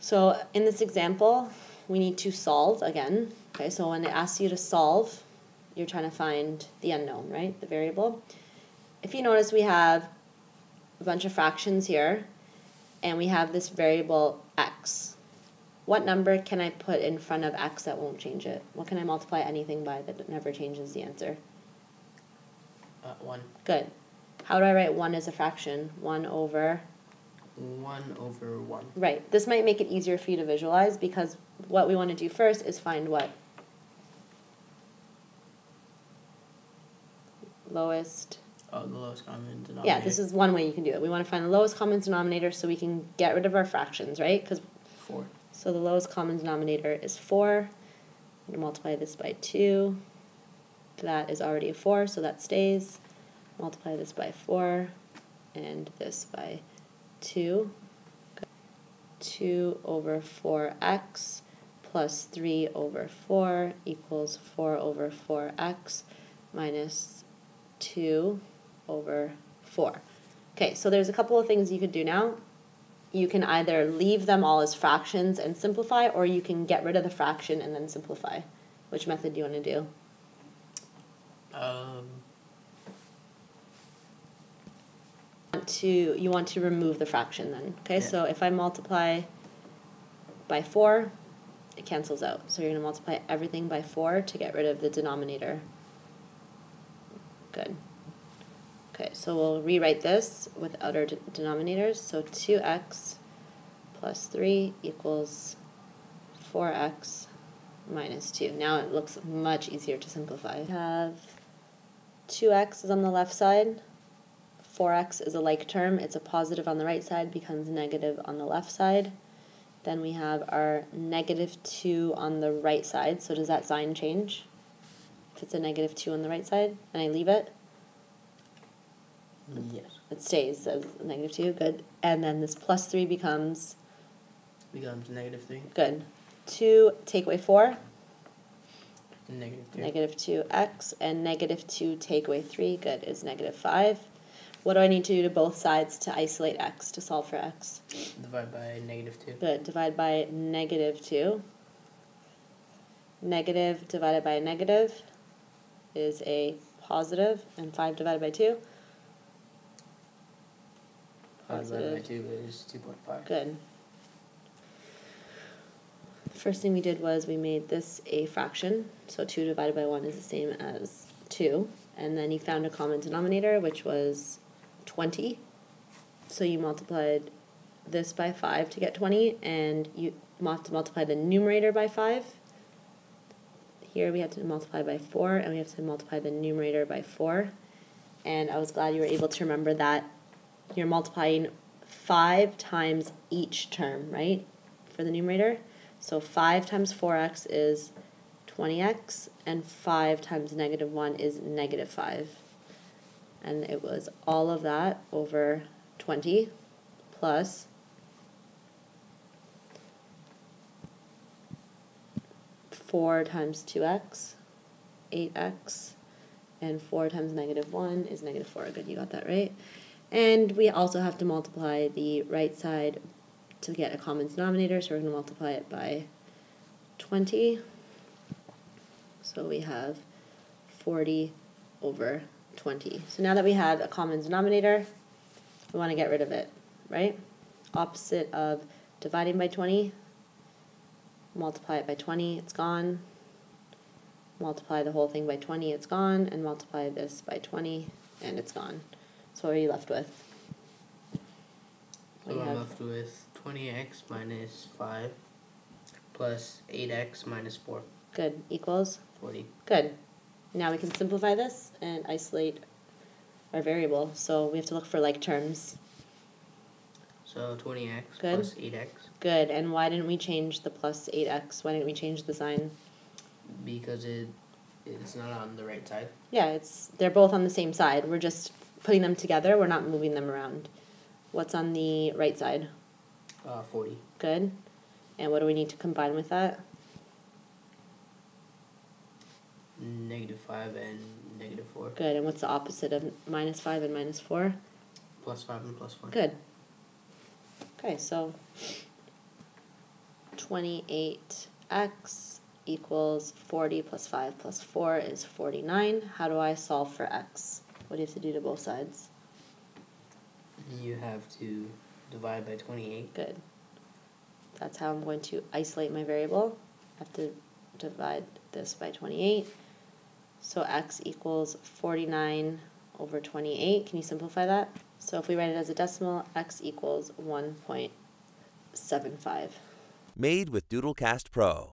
So in this example, we need to solve again. Okay, so when it asks you to solve, you're trying to find the unknown, right? The variable. If you notice, we have a bunch of fractions here, and we have this variable x. What number can I put in front of x that won't change it? What can I multiply anything by that never changes the answer? 1. Good. How do I write 1 as a fraction? 1 over... 1 over 1. Right. This might make it easier for you to visualize because what we want to do first is find what? Lowest... Oh, the lowest common denominator. Yeah, this is one way you can do it. We want to find the lowest common denominator so we can get rid of our fractions, right? Because 4. So the lowest common denominator is 4. I'm going to multiply this by 2. That is already a 4, so that stays. Multiply this by 4 and this by 2. 2 over 4x plus 3 over 4 equals 4 over 4x minus 2 over 4. Okay, so there's a couple of things you could do now. You can either leave them all as fractions and simplify, or you can get rid of the fraction and then simplify. Which method do you want to do? You want to remove the fraction then. Okay, yeah. So if I multiply by 4, it cancels out. So you're going to multiply everything by 4 to get rid of the denominator. Good. Okay, so we'll rewrite this without our denominators. So 2x plus 3 equals 4x minus 2. Now it looks much easier to simplify. We have 2x is on the left side. 4x is a like term. It's a positive on the right side, becomes negative on the left side. Then we have our negative 2 on the right side. So does that sign change? If it's a negative 2 on the right side, and I leave it? Yes. It stays as negative 2, good. And then this plus 3 becomes? Becomes negative 3. Good. 2 take away 4? Negative 2. Negative 2x, and negative 2 take away 3, good, is negative 5. What do I need to do to both sides to isolate x, to solve for x? Divide by negative 2. Good, divide by negative 2. Negative divided by a negative is a positive, and 5 divided by 2? Divided by 2 is 2.5. Good. First thing we did was we made this a fraction, so 2 divided by 1 is the same as 2, and then you found a common denominator, which was 20. So you multiplied this by 5 to get 20, and you have to multiply the numerator by 5. Here we have to multiply by 4, and we have to multiply the numerator by 4. And I was glad you were able to remember that you're multiplying 5 times each term, right, for the numerator. So 5 times 4x is 20x, and 5 times negative 1 is negative 5. And it was all of that over 20 plus 4 times 2x, 8x, and 4 times negative 1 is negative 4. Good, you got that right. And we also have to multiply the right side to get a common denominator, so we're going to multiply it by 20. So we have 40 over 20. So now that we have a common denominator, we want to get rid of it, right? Opposite of dividing by 20, multiply it by 20, it's gone. Multiply the whole thing by 20, it's gone. And multiply this by 20, and it's gone. So what are you left with? So I'm left with 20x minus 5 plus 8x minus 4. Good. Equals? 40. Good. Now we can simplify this and isolate our variable. So we have to look for like terms. So 20x Good. plus 8x. Good. And why didn't we change the plus 8x? Why didn't we change the sign? Because it's not on the right side. Yeah, they're both on the same side. We're just putting them together. We're not moving them around. What's on the right side? 40. Good. And what do we need to combine with that? Negative 5 and negative 4. Good. And what's the opposite of minus 5 and minus 4? Plus 5 and plus 4. Good. Okay, so 28x equals 40 plus 5 plus 4 is 49. How do I solve for x? What do you have to do to both sides? You have to divide by 28. Good. That's how I'm going to isolate my variable. I have to divide this by 28. So x equals 49 over 28. Can you simplify that? So if we write it as a decimal, x equals 1.75. Made with Doodlecast Pro.